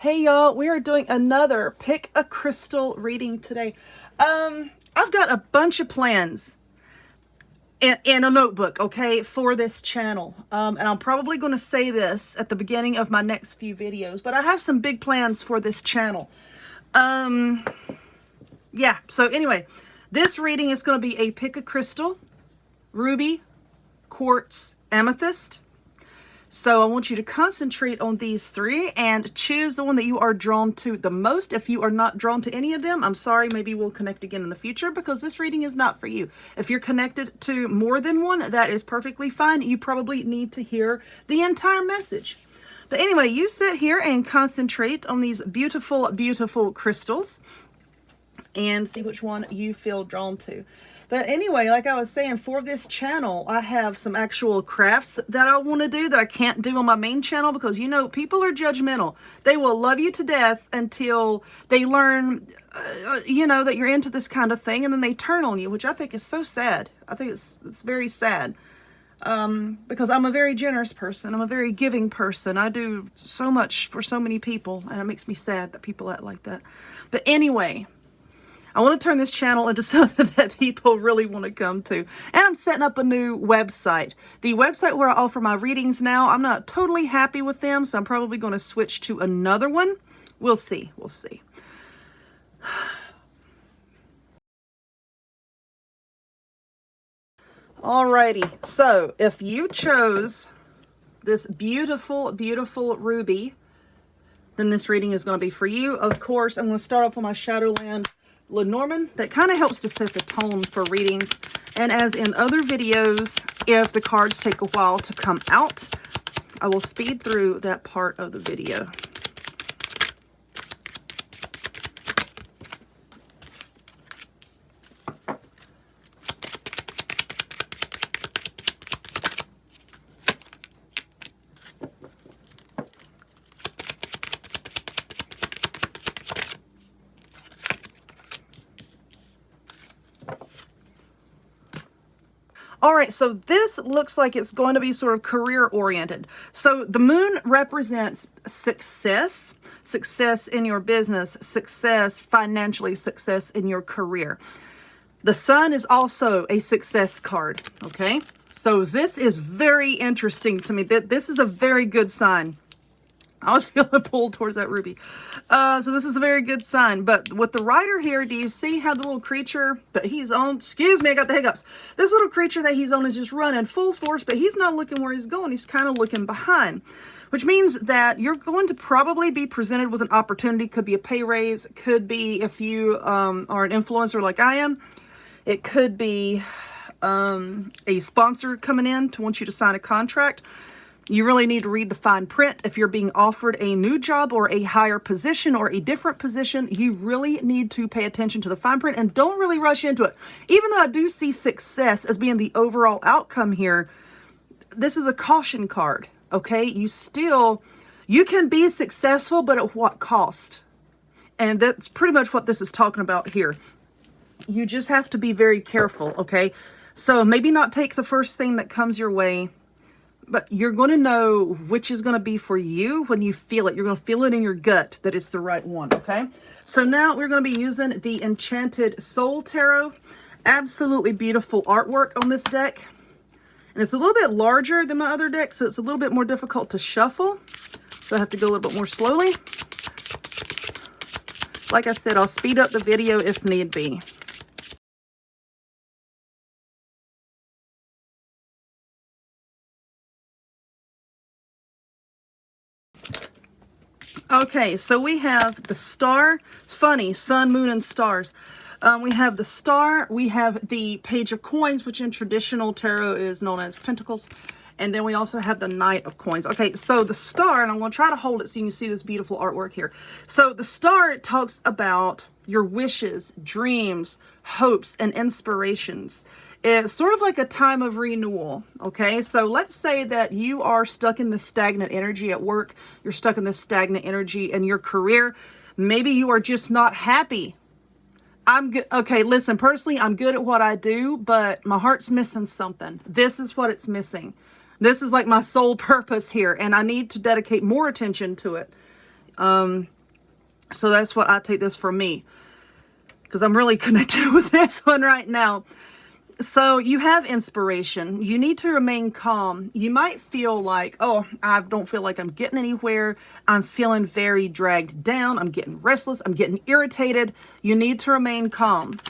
Hey y'all, we are doing another Pick a Crystal reading today. I've got a bunch of plans in a notebook, okay, for this channel. And I'm probably going to say this at the beginning of my next few videos, but I have some big plans for this channel. Yeah, so anyway, this reading is going to be a Pick a Crystal, ruby, quartz, amethyst. So I want you to concentrate on these three and choose the one that you are drawn to the most. If you are not drawn to any of them, I'm sorry, maybe we'll connect again in the future because this reading is not for you. If you're connected to more than one, that is perfectly fine. You probably need to hear the entire message. But anyway, you sit here and concentrate on these beautiful, beautiful crystals and see which one you feel drawn to. But anyway, like I was saying, for this channel, I have some actual crafts that I want to do that I can't do on my main channel because, you know, people are judgmental. They will love you to death until they learn, you know, that you're into this kind of thing, and then they turn on you, which I think is so sad. I think it's very sad because I'm a very generous person. I'm a very giving person. I do so much for so many people, and it makes me sad that people act like that. But anyway, I want to turn this channel into something that people really want to come to. And I'm setting up a new website. The website where I offer my readings now, I'm not totally happy with them, so I'm probably going to switch to another one. We'll see. We'll see. Alrighty. So, if you chose this beautiful, beautiful ruby, then this reading is going to be for you. Of course, I'm going to start off with my Shadowland Lenormand. That kind of helps to set the tone for readings. And as in other videos, if the cards take a while to come out, I will speed through that part of the video. All right, so this looks like it's going to be sort of career-oriented. So the moon represents success, success in your business, success financially, success in your career. The sun is also a success card, okay? So this is very interesting to me. This is a very good sign. I was feeling pulled towards that ruby. So this is a very good sign. But with the rider here, do you see how the little creature that he's on, excuse me, I got the hiccups. This little creature that he's on is just running full force, but he's not looking where he's going. He's kind of looking behind, which means that you're going to probably be presented with an opportunity. Could be a pay raise. Could be, if you are an influencer like I am, it could be a sponsor coming in to want you to sign a contract. You really need to read the fine print. If you're being offered a new job or a higher position or a different position, you really need to pay attention to the fine print and don't really rush into it. Even though I do see success as being the overall outcome here, this is a caution card, okay? You can be successful, but at what cost? And that's pretty much what this is talking about here. You just have to be very careful, okay? So maybe not take the first thing that comes your way, but you're going to know which is going to be for you when you feel it. You're going to feel it in your gut that it's the right one, okay? So now we're going to be using the Enchanted Soul Tarot. Absolutely beautiful artwork on this deck. And it's a little bit larger than my other deck, so it's a little bit more difficult to shuffle. So I have to go a little bit more slowly. Like I said, I'll speed up the video if need be. Okay, so we have the star. It's funny, sun, moon, and stars. We have the star. We have the page of coins, which in traditional tarot is known as pentacles. And then we also have the knight of coins. Okay, so the star, and I'm going to try to hold it so you can see this beautiful artwork here. So the star, it talks about your wishes, dreams, hopes, and inspirations. It's sort of like a time of renewal, okay? So let's say that you are stuck in this stagnant energy at work. You're stuck in this stagnant energy in your career. Maybe you are just not happy. I'm good. Okay, listen, personally, I'm good at what I do, but my heart's missing something. This is what it's missing. This is like my sole purpose here, and I need to dedicate more attention to it. So that's what I take this for me, because I'm really connected with this one right now. So you have inspiration. You need to remain calm. You might feel like, oh, I don't feel like I'm getting anywhere. I'm feeling very dragged down. I'm getting restless. I'm getting irritated. You need to remain calm.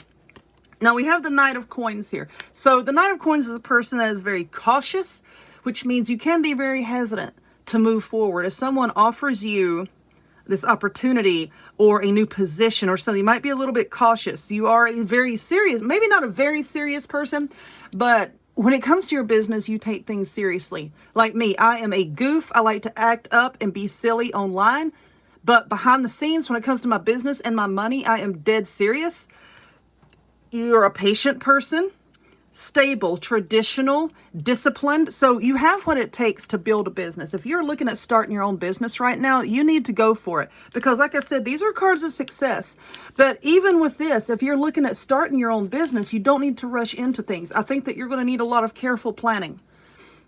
Now we have the Knight of Coins here. So the Knight of Coins is a person that is very cautious, which means you can be very hesitant to move forward. If someone offers you this opportunity or a new position or something, you might be a little bit cautious. You are a very serious, maybe not a very serious person, but when it comes to your business, you take things seriously. Like me, I am a goof. I like to act up and be silly online, but behind the scenes, when it comes to my business and my money, I am dead serious. You're a patient person, stable, traditional, disciplined. So you have what it takes to build a business. If you're looking at starting your own business right now, you need to go for it. Because like I said, these are cards of success. But even with this, if you're looking at starting your own business, you don't need to rush into things. I think that you're going to need a lot of careful planning.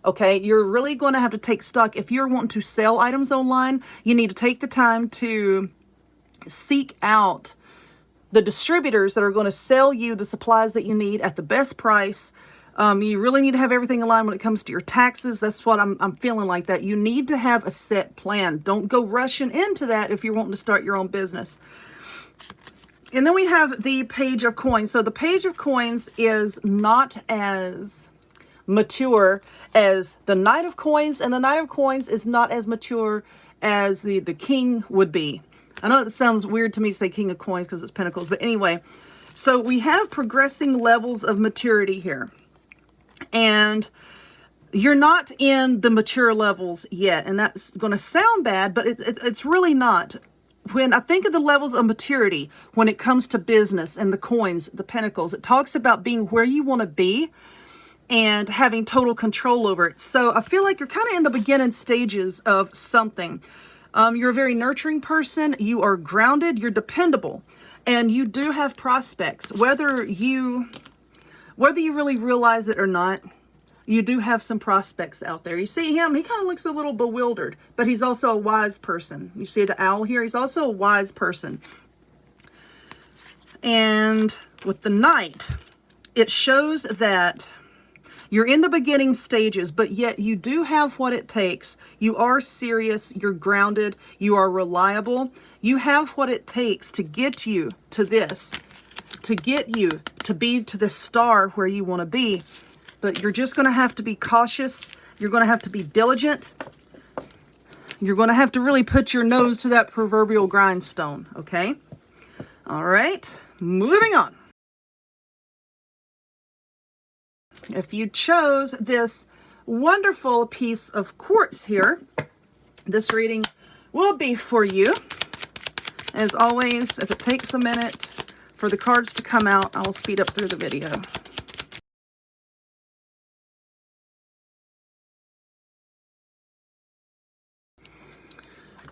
Okay, you're really going to have to take stock. If you're wanting to sell items online, you need to take the time to seek out the distributors that are going to sell you the supplies that you need at the best price. You really need to have everything in line when it comes to your taxes. That's what I'm feeling like that. You need to have a set plan. Don't go rushing into that if you're wanting to start your own business. And then we have the Page of Coins. So the Page of Coins is not as mature as the Knight of Coins, and the Knight of Coins is not as mature as the King would be. I know it sounds weird to me to say King of Coins because it's Pentacles, but anyway. So we have progressing levels of maturity here. And you're not in the mature levels yet, and that's going to sound bad, but it's really not. When I think of the levels of maturity, when it comes to business and the coins, the Pentacles, it talks about being where you want to be and having total control over it. So I feel like you're kind of in the beginning stages of something. You're a very nurturing person. You are grounded. You're dependable. And you do have prospects. Whether you really realize it or not, you do have some prospects out there. You see him, he kind of looks a little bewildered, but he's also a wise person. You see the owl here? He's also a wise person. And with the Knight, it shows that you're in the beginning stages, but yet you do have what it takes. You are serious, you're grounded, you are reliable. You have what it takes to get you to this, to get you to be to the star where you want to be. But you're just going to have to be cautious. You're going to have to be diligent. You're going to have to really put your nose to that proverbial grindstone, okay? All right, moving on. If you chose this wonderful piece of quartz here, this reading will be for you. As always, if it takes a minute for the cards to come out, I'll speed up through the video.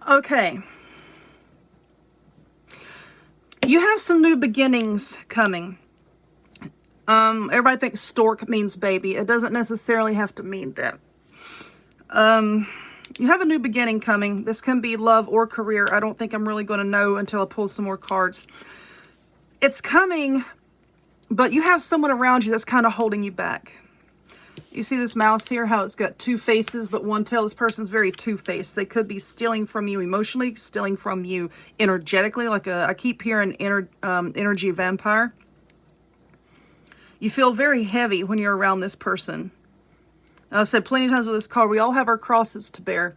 Okay. You have some new beginnings coming. Everybody thinks stork means baby. It doesn't necessarily have to mean that. You have a new beginning coming. This can be love or career. I don't think I'm really going to know until I pull some more cards. It's coming, but you have someone around you that's kind of holding you back. You see this mouse here, how it's got two faces but one tail? This person's very two-faced. They could be stealing from you emotionally, stealing from you energetically, like I keep hearing energy vampire. You feel very heavy when you're around this person. I've said plenty of times with this card, we all have our crosses to bear,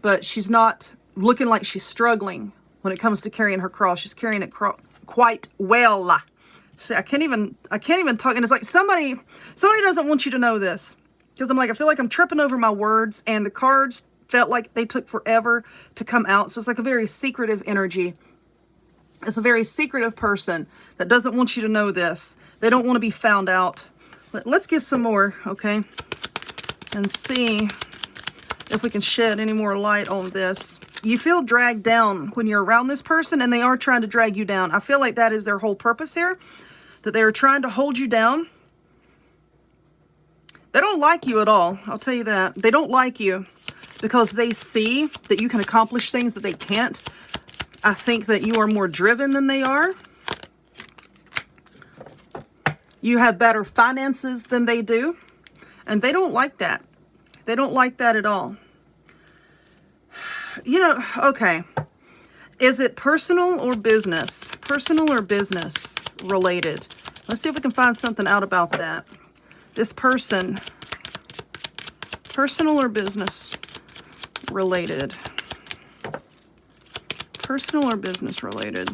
but she's not looking like she's struggling when it comes to carrying her cross. She's carrying it quite well. See, I can't even talk, and it's like somebody doesn't want you to know this, because I'm like, I feel like I'm tripping over my words, and the cards felt like they took forever to come out. So it's like a very secretive energy. It's a very secretive person that doesn't want you to know this. They don't want to be found out. Let's get some more, okay? And see if we can shed any more light on this. You feel dragged down when you're around this person, and they are trying to drag you down. I feel like that is their whole purpose here, that they are trying to hold you down. They don't like you at all. I'll tell you that. They don't like you. because they see that you can accomplish things that they can't. I think that you are more driven than they are. You have better finances than they do. And they don't like that. They don't like that at all. You know, okay. Is it personal or business? Personal or business related? Let's see if we can find something out about that. This person, personal or business related? Personal or business related?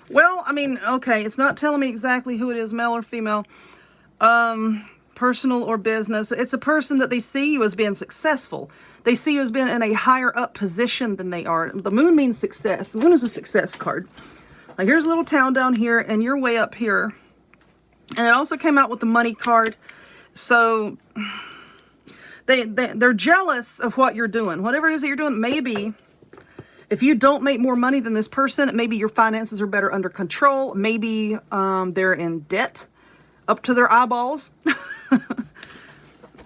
Well, I mean, okay, it's not telling me exactly who it is, male or female. Personal or business. It's a person that they see you as being successful. They see you as being in a higher up position than they are. The moon means success. The moon is a success card. Like, here's a little town down here, and you're way up here. And it also came out with the money card. So they're jealous of what you're doing. Whatever it is that you're doing, maybe if you don't make more money than this person, maybe your finances are better under control. Maybe they're in debt up to their eyeballs.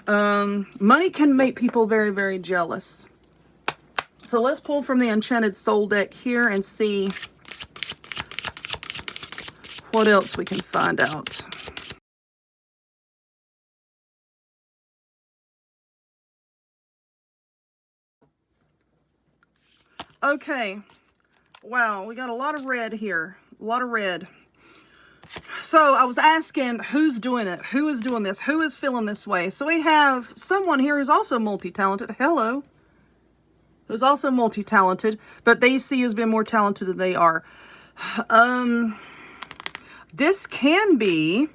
Money can make people very, very jealous. So let's pull from the Enchanted Soul deck here and see what else we can find out. Okay. Wow, we got a lot of red here. A lot of red. So I was asking, who's doing it? Who is doing this? Who is feeling this way? So we have someone here who's also multi-talented. Hello. Who's also multi-talented, but they see you as being more talented than they are. This can be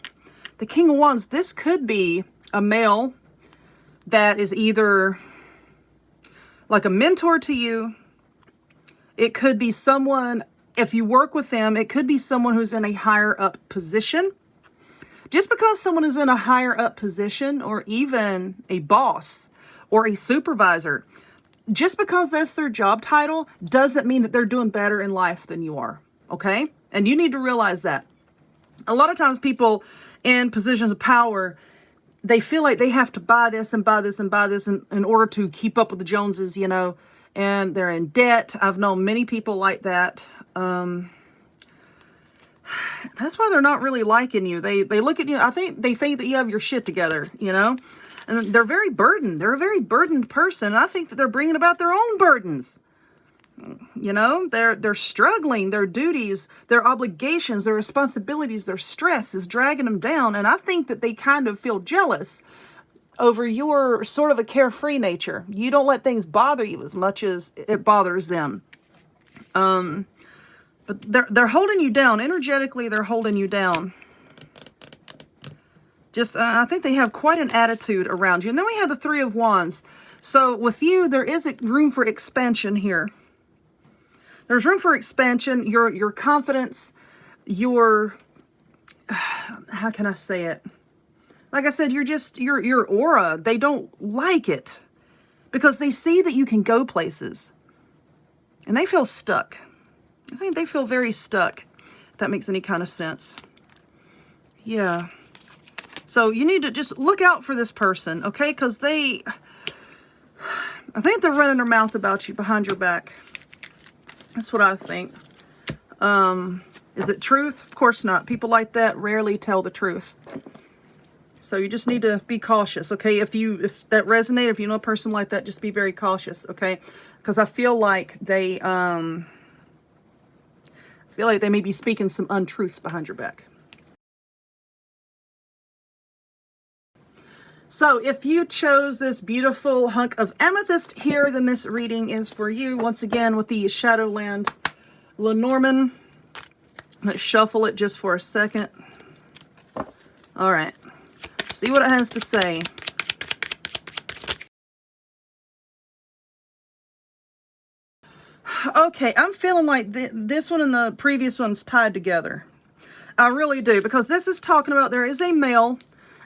the King of Wands. This could be a male that is either like a mentor to you. It could be someone, if you work with them, it could be someone who's in a higher up position. Just because someone is in a higher up position, or even a boss or a supervisor, just because that's their job title doesn't mean that they're doing better in life than you are. Okay? And you need to realize that. A lot of times people in positions of power, they feel like they have to buy this and buy this and buy this in order to keep up with the Joneses, you know, and they're in debt. I've known many people like that. That's why they're not really liking you. They look at you, I think they think that you have your shit together, you know, and they're very burdened. They're a very burdened person. I think that they're bringing about their own burdens. You know, they're struggling. Their duties, their obligations, their responsibilities, their stress is dragging them down. And I think that they kind of feel jealous over your sort of a carefree nature. You don't let things bother you as much as it bothers them. But they're holding you down. Energetically, they're holding you down. Just, I think they have quite an attitude around you. And then we have the Three of Wands. So with you, there is room for expansion here. There's room for expansion. Your confidence, your, how can I say it? Like I said, your aura, they don't like it because they see that you can go places and they feel stuck. I think they feel very stuck, if that makes any kind of sense. Yeah. So you need to just look out for this person, okay? Because I think they're running their mouth about you behind your back. That's what I think. Is it truth? Of course not. People like that rarely tell the truth. So you just need to be cautious, okay? If that resonates, if you know a person like that, just be very cautious, okay? Because I feel like they may be speaking some untruths behind your back. So if you chose this beautiful hunk of amethyst here, then this reading is for you. Once again, with the Shadowland Lenormand. Let's shuffle it just for a second. All right. See what it has to say. Okay, I'm feeling like this one and the previous one's tied together. I really do, because this is talking about there is a male,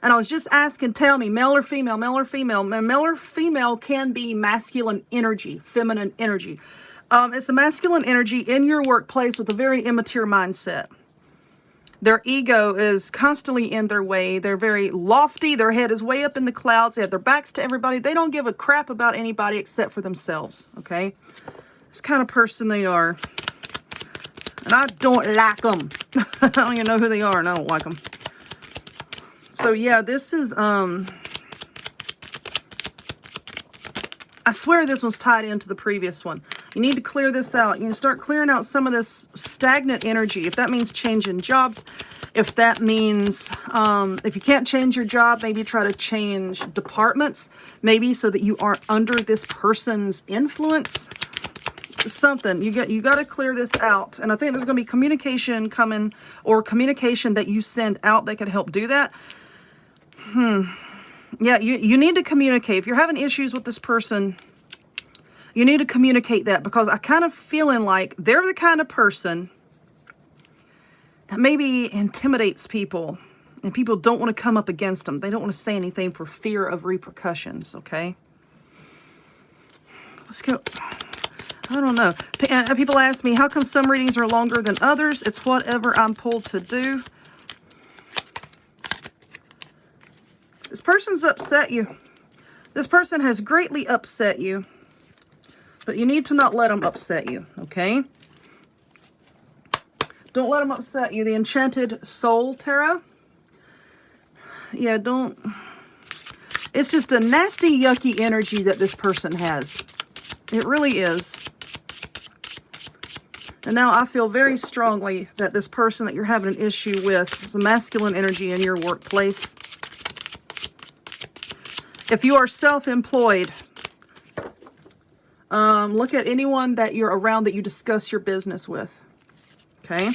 and I was just asking, tell me, male or female, male or female. Male or female can be masculine energy, feminine energy. It's a masculine energy in your workplace with a very immature mindset. Their ego is constantly in their way. They're very lofty. Their head is way up in the clouds. They have their backs to everybody. They don't give a crap about anybody except for themselves, okay? This kind of person they are. And I don't like them. I don't even know who they are, and I don't like them. So, yeah, this is, I swear this was tied into the previous one. You need to clear this out. You need to start clearing out some of this stagnant energy. If that means changing jobs, if that means, if you can't change your job, maybe try to change departments, maybe so that you aren't under this person's influence. Something. You got to clear this out. And I think there's going to be communication coming, or communication that you send out that could help do that. Yeah, you need to communicate. If you're having issues with this person, you need to communicate that, because I kind of feeling like they're the kind of person that maybe intimidates people, and people don't want to come up against them. They don't want to say anything for fear of repercussions, okay? Let's go. I don't know. People ask me, how come some readings are longer than others? It's whatever I'm pulled to do. This person's upset you. This person has greatly upset you. But you need to not let them upset you, okay? Don't let them upset you. The Enchanted Soul Tarot. Yeah, don't. It's just a nasty, yucky energy that this person has. It really is. And now I feel very strongly that this person that you're having an issue with is a masculine energy in your workplace. If you are self-employed, look at anyone that you're around that you discuss your business with. Okay?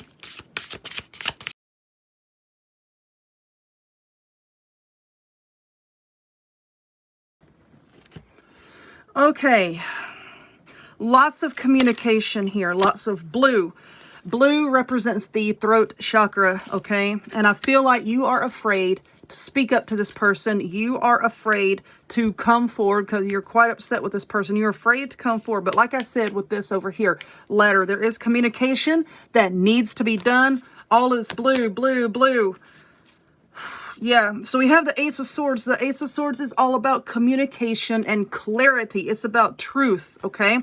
Okay. Lots of communication here. Lots of blue. Blue represents the throat chakra, okay? And I feel like you are afraid to speak up to this person. You are afraid to come forward because you're quite upset with this person. You're afraid to come forward. But like I said with this over here, letter, there is communication that needs to be done. All of this blue, blue, blue. Yeah, so we have the Ace of Swords. The Ace of Swords is all about communication and clarity. It's about truth, okay?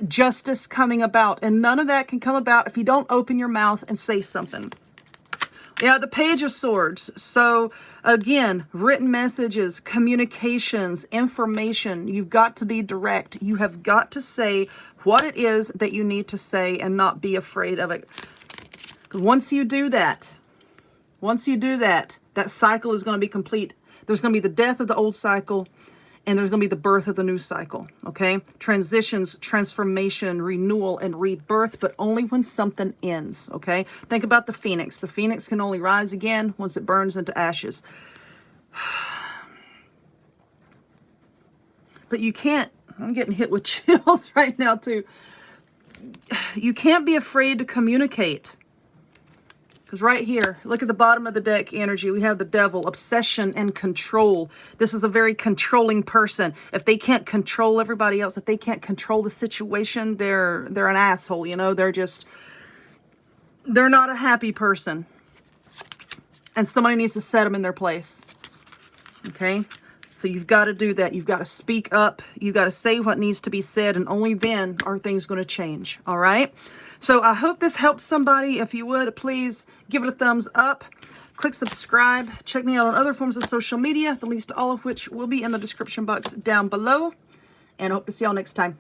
Justice coming about. And none of that can come about if you don't open your mouth and say something. Yeah, the Page of Swords. So, again, written messages, communications, information. You've got to be direct. You have got to say what it is that you need to say and not be afraid of it. Because once you do that, that cycle is going to be complete. There's going to be the death of the old cycle, and there's going to be the birth of the new cycle, okay? Transitions, transformation, renewal, and rebirth, but only when something ends, okay? Think about the phoenix. The phoenix can only rise again once it burns into ashes. But you can't, I'm getting hit with chills right now too. You can't be afraid to communicate. Because right here, look at the bottom of the deck energy. We have the devil, obsession and control. This is a very controlling person. If they can't control everybody else, if they can't control the situation, they're an asshole, you know? They're not a happy person. And somebody needs to set them in their place. Okay? So you've got to do that. You've got to speak up. You've got to say what needs to be said, and only then are things going to change. All right? So I hope this helps somebody. If you would, please give it a thumbs up. Click subscribe. Check me out on other forms of social media, the least all of which will be in the description box down below. And I hope to see y'all next time.